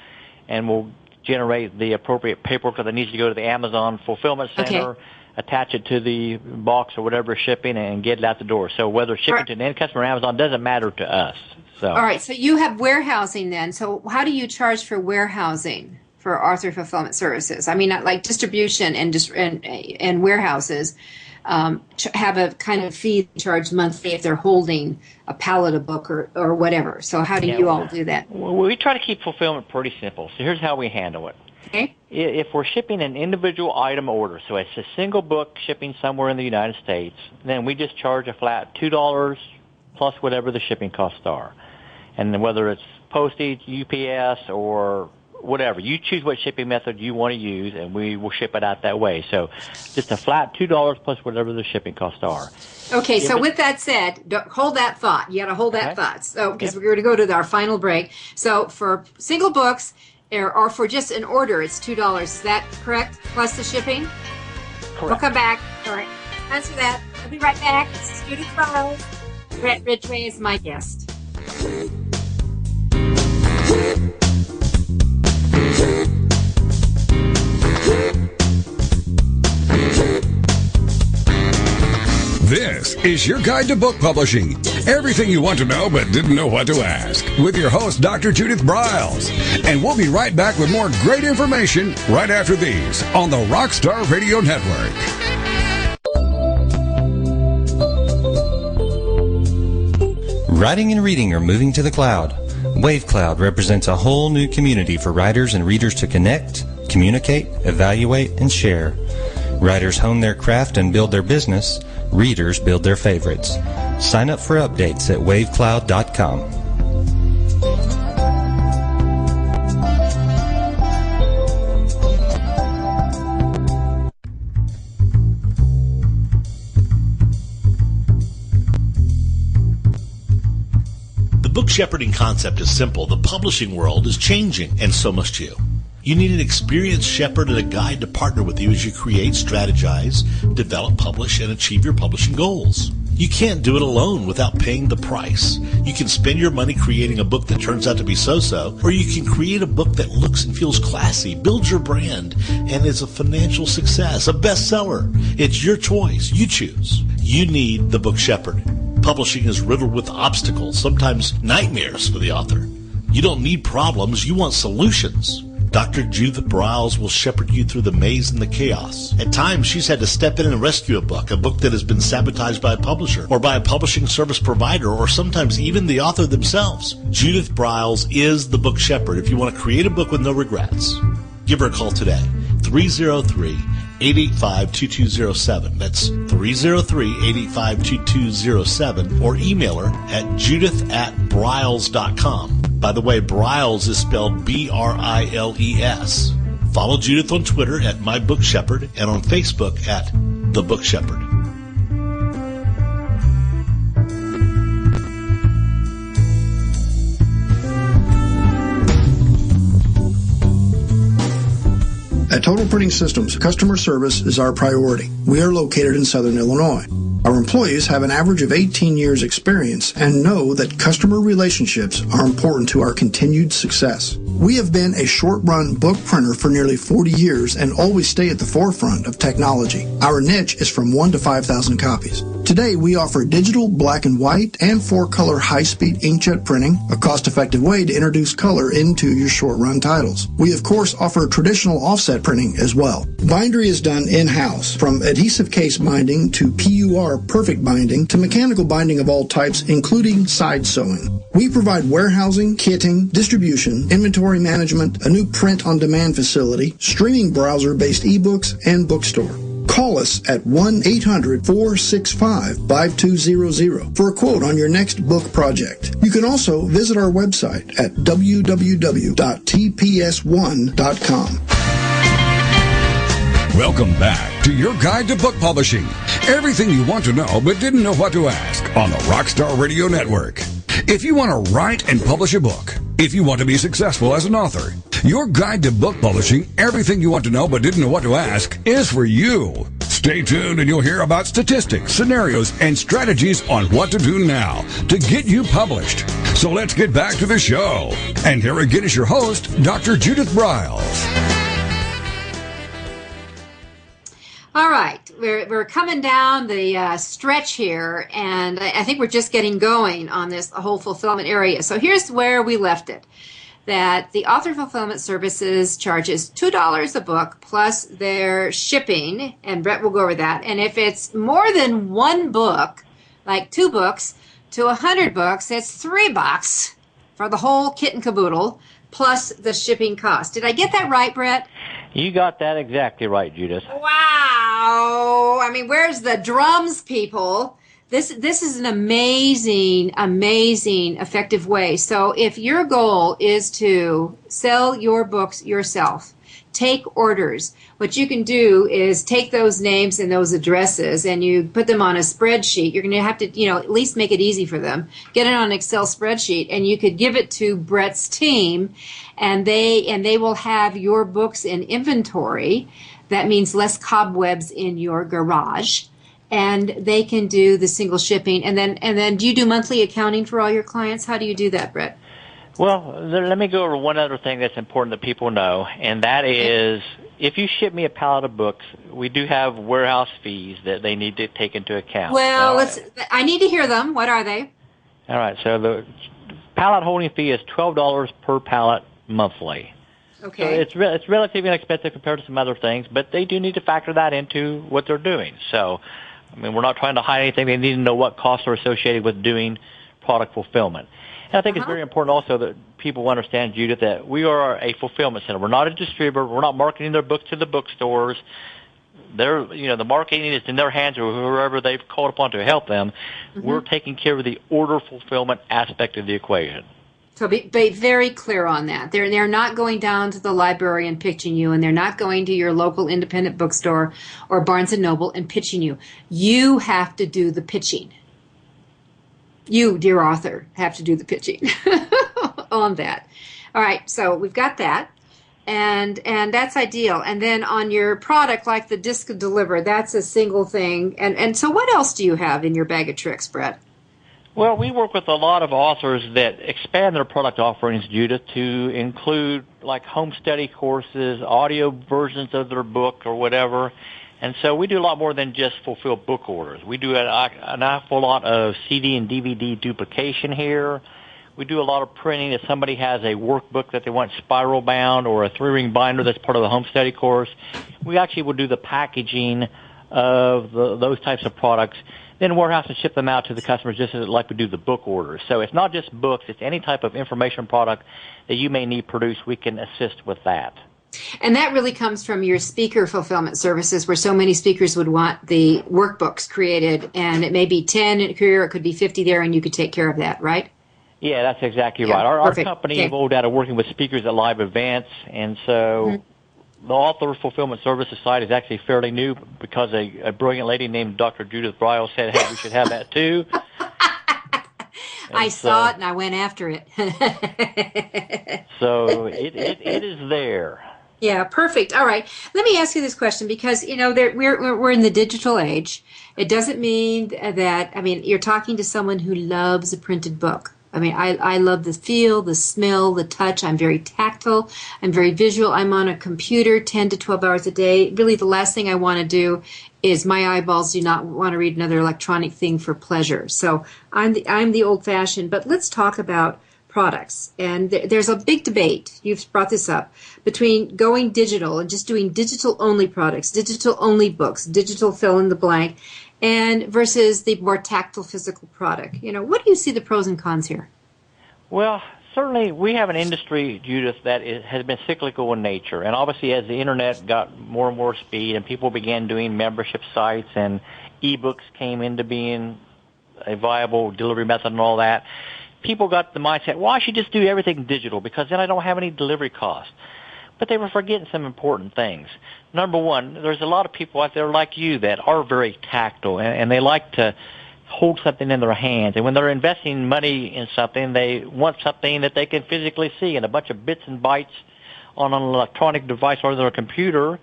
and we'll generate the appropriate paperwork that needs to go to the Amazon fulfillment center, attach it to the box or whatever shipping, and get it out the door. So whether shipping to an end customer or Amazon doesn't matter to us. So. All right, so you have warehousing then. So how do you charge for warehousing for author fulfillment services? I mean, like distribution and warehouses have a kind of fee charged monthly if they're holding a pallet of book or whatever. So how do you all do that? We try to keep fulfillment pretty simple. So here's how we handle it. Okay. If we're shipping an individual item order, so it's a single book shipping somewhere in the United States, then we just charge a flat $2 plus whatever the shipping costs are. And then whether it's postage, UPS, or whatever, you choose what shipping method you want to use, and we will ship it out that way. So just a flat $2 plus whatever the shipping costs are. Okay, so with that said, hold that thought. You got to hold that thought. So because we're going to go to our final break. So for single books or for just an order, it's $2. Is that correct? Plus the shipping? Correct. We'll come back. All right. Answer that. We'll be right back. This is Judith Briles. Brett Ridgway is my guest. This is your guide to book publishing. Everything you want to know but didn't know what to ask. With your host, Dr. Judith Briles. And we'll be right back with more great information right after these on the Rockstar Radio Network. Writing and reading are moving to the cloud. WaveCloud represents a whole new community for writers and readers to connect, communicate, evaluate, and share. Writers hone their craft and build their business. Readers build their favorites. Sign up for updates at wavecloud.com. The book shepherding concept is simple. The publishing world is changing, and so must you. You need an experienced shepherd and a guide to partner with you as you create, strategize, develop, publish, and achieve your publishing goals. You can't do it alone without paying the price. You can spend your money creating a book that turns out to be so-so, or you can create a book that looks and feels classy, builds your brand, and is a financial success, a bestseller. It's your choice. You choose. You need the book shepherd. Publishing is riddled with obstacles, sometimes nightmares for the author. You don't need problems. You want solutions. Dr. Judith Briles will shepherd you through the maze and the chaos. At times, she's had to step in and rescue a book that has been sabotaged by a publisher or by a publishing service provider or sometimes even the author themselves. Judith Briles is the book shepherd if you want to create a book with no regrets. Give her a call today, 303-885-2207. That's 303-885-2207, or email her at judith@briles.com. By the way, Briles is spelled B-R-I-L-E-S. Follow Judith on Twitter at My Book Shepherd and on Facebook at The Book Shepherd. At Total Printing Systems, customer service is our priority. We are located in Southern Illinois. Our employees have an average of 18 years experience and know that customer relationships are important to our continued success. We have been a short-run book printer for nearly 40 years and always stay at the forefront of technology. Our niche is from 1 to 5,000 copies. Today, we offer digital, black and white, and 4-color high-speed inkjet printing, a cost-effective way to introduce color into your short-run titles. We, of course, offer traditional offset printing as well. Bindery is done in-house, from adhesive case binding to PUR perfect binding to mechanical binding of all types, including side sewing. We provide warehousing, kitting, distribution, inventory management, a new print-on-demand facility, streaming browser-based ebooks, and bookstore. Call us at 1-800-465-5200 for a quote on your next book project. You can also visit our website at www.tps1.com. Welcome back to your guide to book publishing. Everything you want to know but didn't know what to ask on the Rockstar Radio Network. If you want to write and publish a book, if you want to be successful as an author, your guide to book publishing, everything you want to know but didn't know what to ask, is for you. Stay tuned and you'll hear about statistics, scenarios, and strategies on what to do now to get you published. So let's get back to the show. And here again is your host, Dr. Judith Briles. All right, we're coming down the stretch here, and I think we're just getting going on this whole fulfillment area. So here's where we left it, that the author fulfillment services charges $2 a book plus their shipping, and Brett will go over that. And if it's more than one book, like 2 books to 100 books, it's $3 for the whole kit and caboodle plus the shipping cost. Did I get that right, Brett? You got that exactly right, Judith. Wow! I mean, where's the drums, people? This is an amazing, amazing, effective way. So if your goal is to sell your books yourself, take orders. What you can do is take those names and those addresses and you put them on a spreadsheet. You're going to have to, at least make it easy for them. Get it on an Excel spreadsheet, and you could give it to Brett's team, and they will have your books in inventory. That means less cobwebs in your garage, and they can do the single shipping. And then do you do monthly accounting for all your clients? How do you do that, Brett? Well, let me go over one other thing that's important that people know, and that is if you ship me a pallet of books, we do have warehouse fees that they need to take into account. Well, I need to hear them. What are they? All right, so the pallet holding fee is $12 per pallet monthly. Okay. So it's relatively inexpensive compared to some other things, but they do need to factor that into what they're doing. So, we're not trying to hide anything. They need to know what costs are associated with doing product fulfillment. And I think it's very important also that people understand, Judith, that we are a fulfillment center. We're not a distributor. We're not marketing their books to the bookstores. The marketing is in their hands or whoever they've called upon to help them. Mm-hmm. We're taking care of the order fulfillment aspect of the equation. So be very clear on that. They're not going down to the library and pitching you, and they're not going to your local independent bookstore or Barnes & Noble and pitching you. You have to do the pitching. You, dear author, have to do the pitching on that. All right, so we've got that, and that's ideal. And then on your product, like the disc deliver, that's a single thing. And so what else do you have in your bag of tricks, Brett? Well, we work with a lot of authors that expand their product offerings, Judith, to include like home study courses, audio versions of their book or whatever. And so we do a lot more than just fulfill book orders. We do an awful lot of CD and DVD duplication here. We do a lot of printing. If somebody has a workbook that they want spiral bound or a 3-ring binder that's part of the home study course, we actually will do the packaging of those types of products, then warehouse and ship them out to the customers just like we do the book orders. So it's not just books, it's any type of information product that you may need produced. We can assist with that. And that really comes from your speaker fulfillment services, where so many speakers would want the workbooks created, and it may be 10 in a career, it could be 50 there, and you could take care of that, right? Yeah, that's exactly right. Our company evolved out of working with speakers at live events, and so the author fulfillment services side is actually fairly new because a brilliant lady named Dr. Judith Bryle said, hey, we should have that too. I saw it and I went after it. So it is there. Yeah, perfect. All right. Let me ask you this question because, we're in the digital age. It doesn't mean that, you're talking to someone who loves a printed book. I love the feel, the smell, the touch. I'm very tactile. I'm very visual. I'm on a computer 10 to 12 hours a day. Really, the last thing I want to do is my eyeballs do not want to read another electronic thing for pleasure. So I'm the old-fashioned. But let's talk about products. And there's a big debate, you've brought this up, between going digital and just doing digital-only products, digital-only books, digital fill-in-the-blank, and versus the more tactile physical product. What do you see the pros and cons here? Well, certainly we have an industry, Judith, that has been cyclical in nature. And obviously as the Internet got more and more speed and people began doing membership sites and e-books came into being a viable delivery method and all that, people got the mindset, well, I should just do everything digital because then I don't have any delivery costs. But they were forgetting some important things. Number one, there's a lot of people out there like you that are very tactile, and they like to hold something in their hands. And when they're investing money in something, they want something that they can physically see. And a bunch of bits and bytes on an electronic device or their computer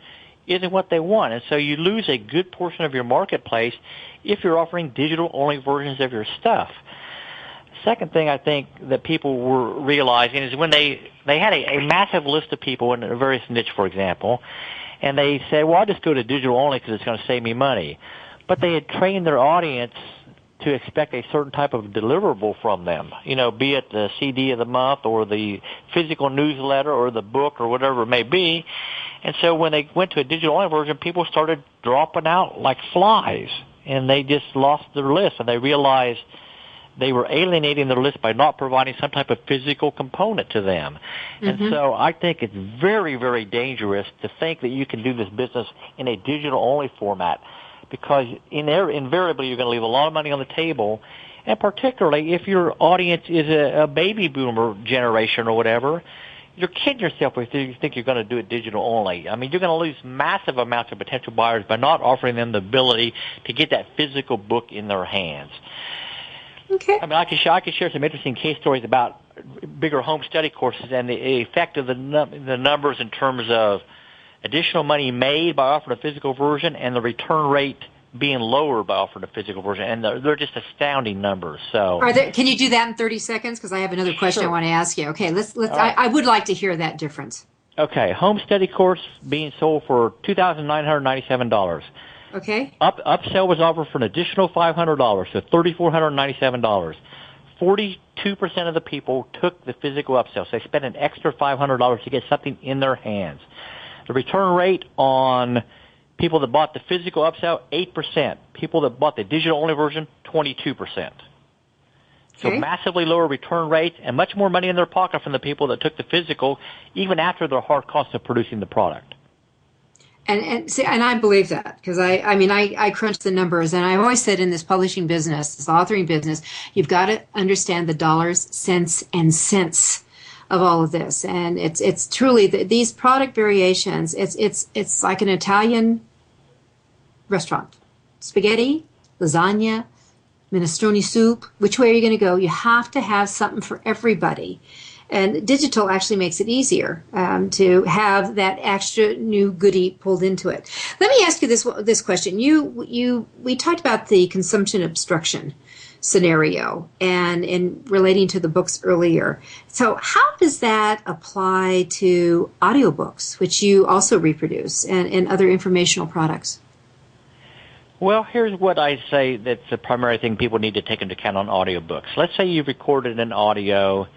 isn't what they want. And so you lose a good portion of your marketplace if you're offering digital-only versions of your stuff. Second thing I think that people were realizing is when they had a massive list of people in a various niche, for example, and they said, well, I'll just go to digital only because it's going to save me money. But they had trained their audience to expect a certain type of deliverable from them, be it the CD of the month or the physical newsletter or the book or whatever it may be. And so when they went to a digital only version, people started dropping out like flies, and they just lost their list, and they realized they were alienating their list by not providing some type of physical component to them. And so I think it's very, very dangerous to think that you can do this business in a digital-only format because invariably you're going to leave a lot of money on the table, and particularly if your audience is a baby boomer generation or whatever, you're kidding yourself if you think you're going to do it digital only. You're going to lose massive amounts of potential buyers by not offering them the ability to get that physical book in their hands. Okay. I can share some interesting case stories about bigger home study courses and the effect of the numbers in terms of additional money made by offering a physical version and the return rate being lower by offering a physical version. And they're just astounding numbers. So, can you do that in 30 seconds? Because I have another question I want to ask you. Okay, let's. Right. I would like to hear that difference. Okay, home study course being sold for $2,997. Okay. Upsell was offered for an additional $500, so $3,497. 42% of the people took the physical upsell, so they spent an extra $500 to get something in their hands. The return rate on people that bought the physical upsell, 8%. People that bought the digital-only version, 22%. So massively lower return rates and much more money in their pocket from the people that took the physical, even after the hard cost of producing the product. And I believe that because I crunch the numbers, and I've always said in this publishing business, this authoring business, you've got to understand the dollars, cents, and cents of all of this. And it's truly these product variations. It's like an Italian restaurant, spaghetti, lasagna, minestrone soup. Which way are you going to go? You have to have something for everybody. And digital actually makes it easier to have that extra new goodie pulled into it. Let me ask you this question. We talked about the consumption obstruction scenario and in relating to the books earlier. So how does that apply to audiobooks, which you also reproduce, and other informational products? Well, here's what I say that's the primary thing people need to take into account on audiobooks. Let's say you've recorded an audio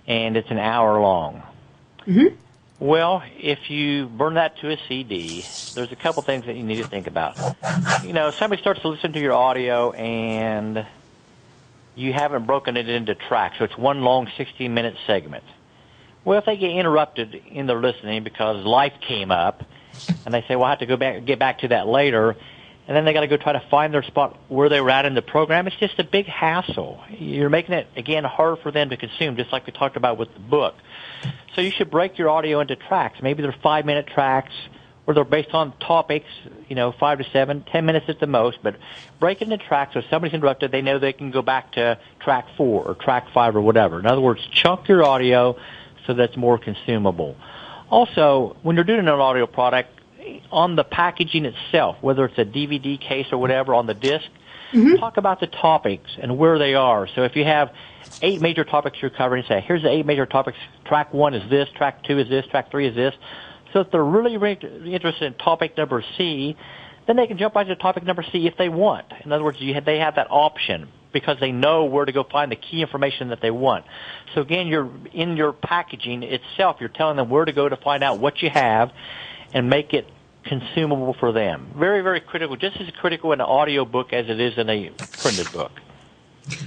and it's an hour long. Mm-hmm. Well, if you burn that to a CD, there's a couple things that you need to think about. Somebody starts to listen to your audio and you haven't broken it into tracks, so it's one long 16-minute segment. Well, if they get interrupted in their listening because life came up, and they say, well, I have to get back to that later, and then they got to go try to find their spot where they were at in the program, it's just a big hassle. You're making it, again, hard for them to consume, just like we talked about with the book. So you should break your audio into tracks. Maybe they're 5-minute tracks, or they're based on topics, 5 to 7, 10 minutes at the most, but break it into tracks so if somebody's interrupted, they know they can go back to track 4 or track 5 or whatever. In other words, chunk your audio so that's more consumable. Also, when you're doing an audio product, on the packaging itself, whether it's a DVD case or whatever on the disc, talk about the topics and where they are. So if you have 8 major topics you're covering, say, here's the 8 major topics. Track 1 is this, track 2 is this, track 3 is this. So if they're really interested in topic number C, then they can jump right to topic number C if they want. In other words, they have that option because they know where to go find the key information that they want. So again, in your packaging itself, you're telling them where to go to find out what you have and make it consumable for them. Very, very critical, just as critical in an audio book as it is in a printed book.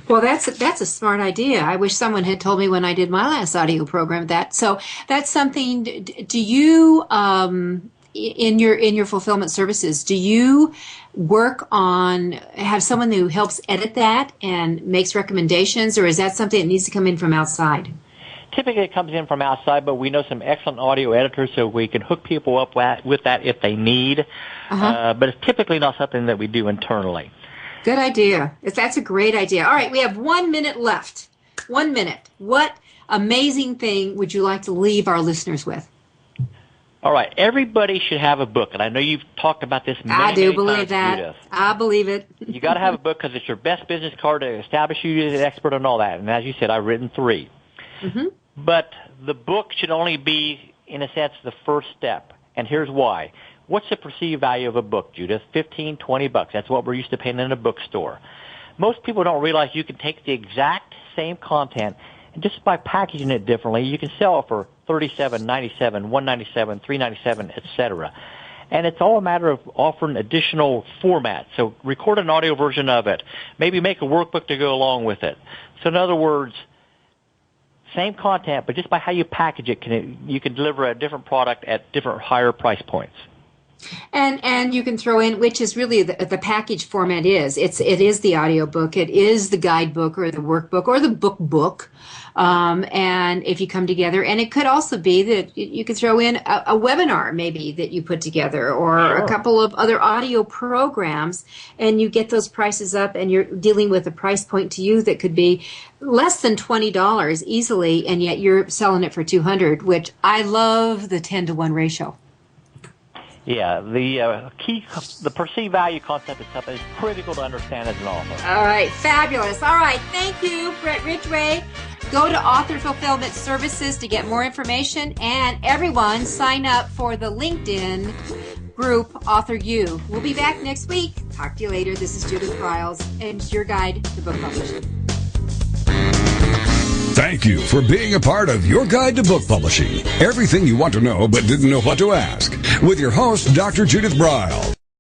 Well, that's a smart idea. I wish someone had told me when I did my last audio program that. So that's something. Do you in your fulfillment services? Do you have someone who helps edit that and makes recommendations, or is that something that needs to come in from outside? Typically, it comes in from outside, but we know some excellent audio editors, so we can hook people up with that if they need. But it's typically not something that we do internally. Good idea. That's a great idea. All right, we have 1 minute left. 1 minute. What amazing thing would you like to leave our listeners with? All right, everybody should have a book, and I know you've talked about this many, I do many believe times, that. Judith. I believe it. You got to have a book because it's your best business card to establish you as an expert on all that. And as you said, I've written 3. Mm-hmm. But the book should only be, in a sense, the first step. And here's why. What's the perceived value of a book, Judith? $15, $20. That's what we're used to paying in a bookstore. Most people don't realize you can take the exact same content and just by packaging it differently, you can sell it for $37.97, $197, $397, etc. And it's all a matter of offering additional formats. So record an audio version of it. Maybe make a workbook to go along with it. So in other words, same content, but just by how you package it, you can deliver a different product at different higher price points. And you can throw in, which is really the package format is. It is the audiobook, it is the guidebook or the workbook or the book. And if you come together, and it could also be that you could throw in a webinar maybe that you put together or a couple of other audio programs, and you get those prices up and you're dealing with a price point to you that could be less than $20 easily, and yet you're selling it for $200, which I love the 10-to-1 ratio. Yeah, the perceived value concept is something that's critical to understand as an author. All right, fabulous. All right, thank you, Brett Ridgway. Go to Author Fulfillment Services to get more information, and everyone sign up for the LinkedIn group Author U. We'll be back next week. Talk to you later. This is Judith Briles, and your guide to book publishing. Thank you for being a part of Your Guide to Book Publishing. Everything you want to know but didn't know what to ask. With your host, Dr. Judith Briles.